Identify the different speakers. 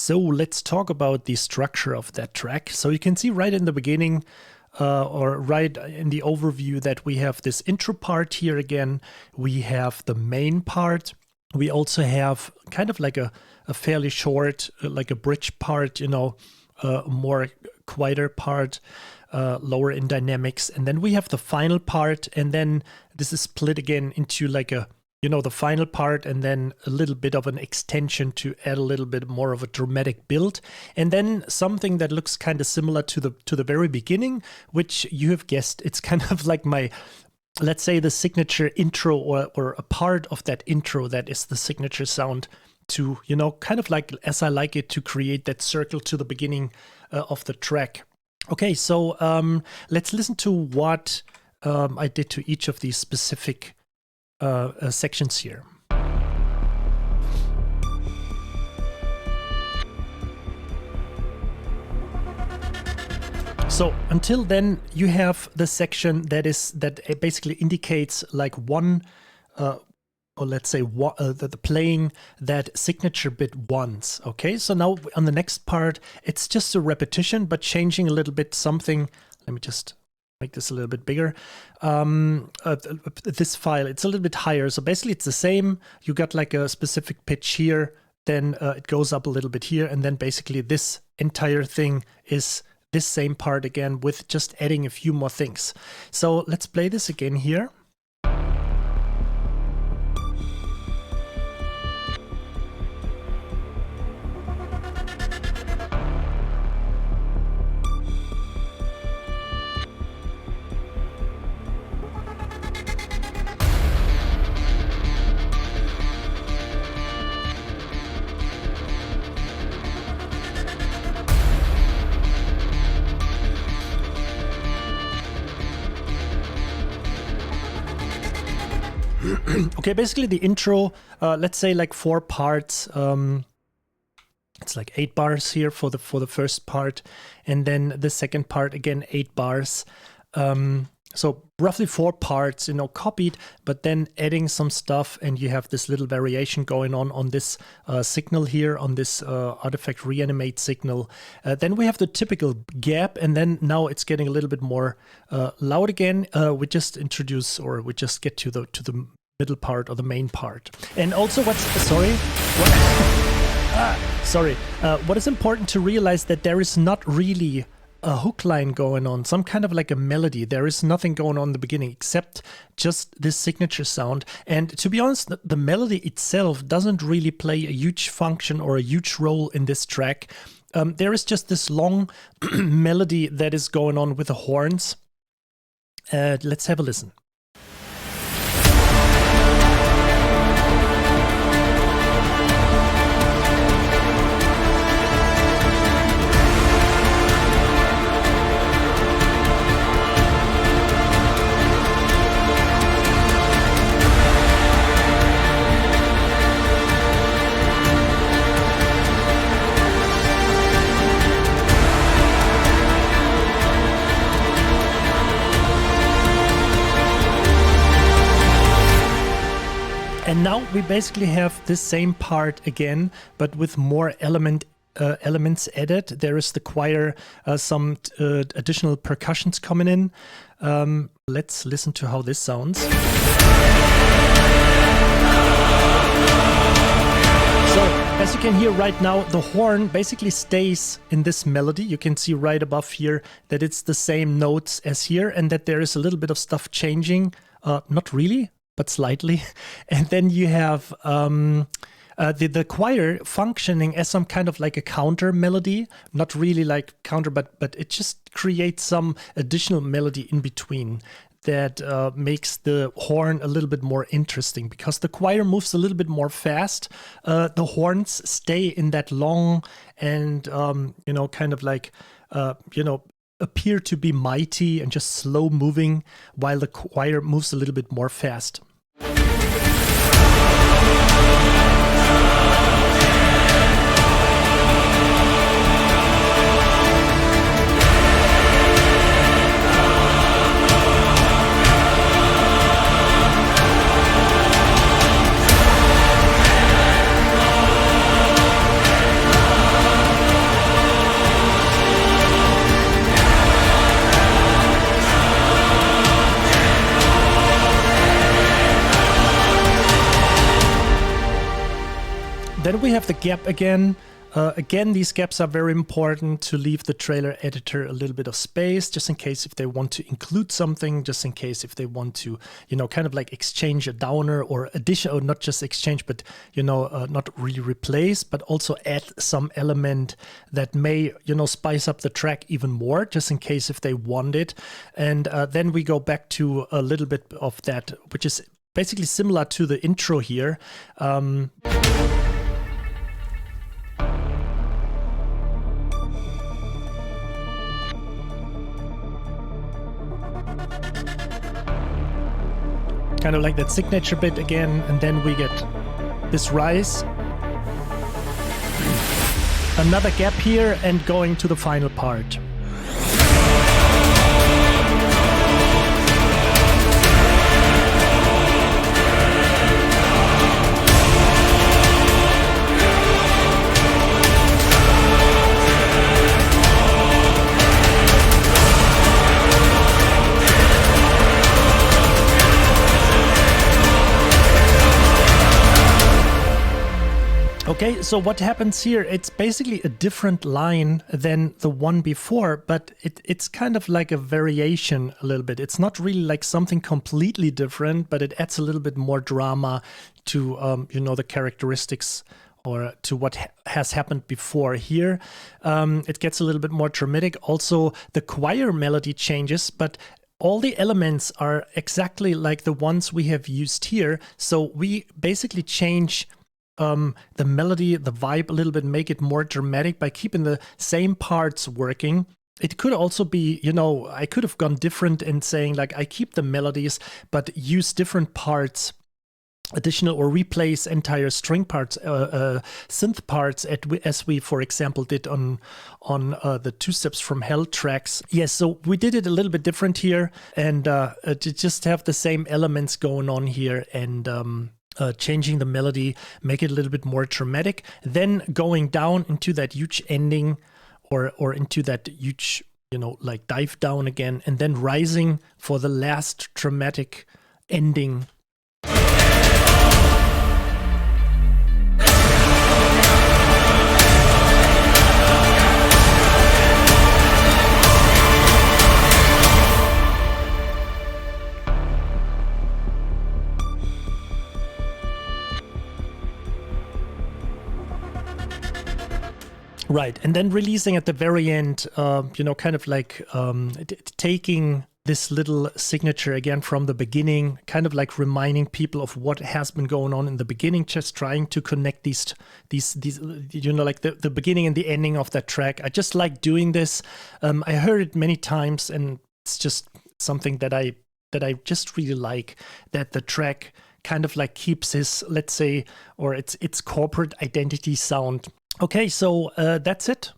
Speaker 1: So let's talk about the structure of that track. So you can see right in the beginning or right in the overview that we have this intro part here again. We have the main part. We also have kind of like a fairly short, like a bridge part, you know, more quieter part, lower in dynamics. And then we have the final part. And then this is split again into like a, you know, the final part and then a little bit of an extension to add a little bit more of a dramatic build. And then something that looks kind of similar to the very beginning, which you have guessed, it's kind of like my, let's say, the signature intro or a part of that intro that is the signature sound to, you know, kind of like as I like it to create that circle to the beginning of the track. Okay, so let's listen to what I did to each of these specific sections here. So until then, you have the section that basically indicates like one, or let's say the playing that signature bit once. Okay, so now on the next part, it's just a repetition, but changing a little bit something. Let me just make this a little bit bigger. This file, it's a little bit higher. So basically it's the same. You got like a specific pitch here, then it goes up a little bit here. And then basically this entire thing is this same part again with just adding a few more things. So let's play this again here. Okay, basically the intro, let's say like 4 parts. It's like 8 bars here for the first part, and then the second part again 8 bars. So roughly 4 parts, you know, copied, but then adding some stuff, and you have this little variation going on this signal here, on this artifact reanimate signal. Then we have the typical gap, and then now it's getting a little bit more loud again. We just introduce, or we just get to the middle part or the main part. And also what is important to realize that there is not really a hook line going on, some kind of like a melody. There is nothing going on in the beginning except just this signature sound. And to be honest, the melody itself doesn't really play a huge function or a huge role in this track. There is just this long melody that is going on with the horns. Let's have a listen. And now we basically have this same part again, but with more elements added. There is the choir, some additional percussions coming in. Let's listen to how this sounds. So, as you can hear right now, the horn basically stays in this melody. You can see right above here that it's the same notes as here, and that there is a little bit of stuff changing. Not really, but slightly. And then you have the choir functioning as some kind of like a counter melody, not really like counter, but it just creates some additional melody in between that makes the horn a little bit more interesting, because the choir moves a little bit more fast. The horns stay in that long and, you know, kind of like, you know, appear to be mighty and just slow moving, while the choir moves a little bit more fast. have the gap again. Again, these gaps are very important to leave the trailer editor a little bit of space, just in case if they want to include something, just in case if they want to, you know, kind of like exchange a downer or addition, or not just exchange, but, you know, not really replace, but also add some element that may, you know, spice up the track even more, just in case if they want it. And then we go back to a little bit of that, which is basically similar to the intro here. Kind of like that signature bit again, and then we get this rise. Another gap here, and going to the final part. Okay, so what happens here, it's basically a different line than the one before, but it's kind of like a variation a little bit. It's not really like something completely different, but it adds a little bit more drama to, you know, the characteristics or to what has happened before here. It gets a little bit more dramatic. Also, the choir melody changes, but all the elements are exactly like the ones we have used here. So we basically change the melody, the vibe a little bit, make it more dramatic by keeping the same parts working. It could also be, you know, I could have gone different in saying like I keep the melodies, but use different parts, additional, or replace entire string parts, synth parts, as we, for example, did on the Two Steps from Hell tracks. Yes, so we did it a little bit different here, and to just have the same elements going on here, and changing the melody, make it a little bit more dramatic, then going down into that huge ending, or into that huge, you know, like dive down again, and then rising for the last dramatic ending. Right, and then releasing at the very end, you know, kind of like taking this little signature again from the beginning, kind of like reminding people of what has been going on in the beginning, just trying to connect these you know, like the beginning and the ending of that track. I just like doing this. I heard it many times, and it's just something that I just really like, that the track kind of like keeps his, let's say, or its corporate identity sound. Okay, so that's it.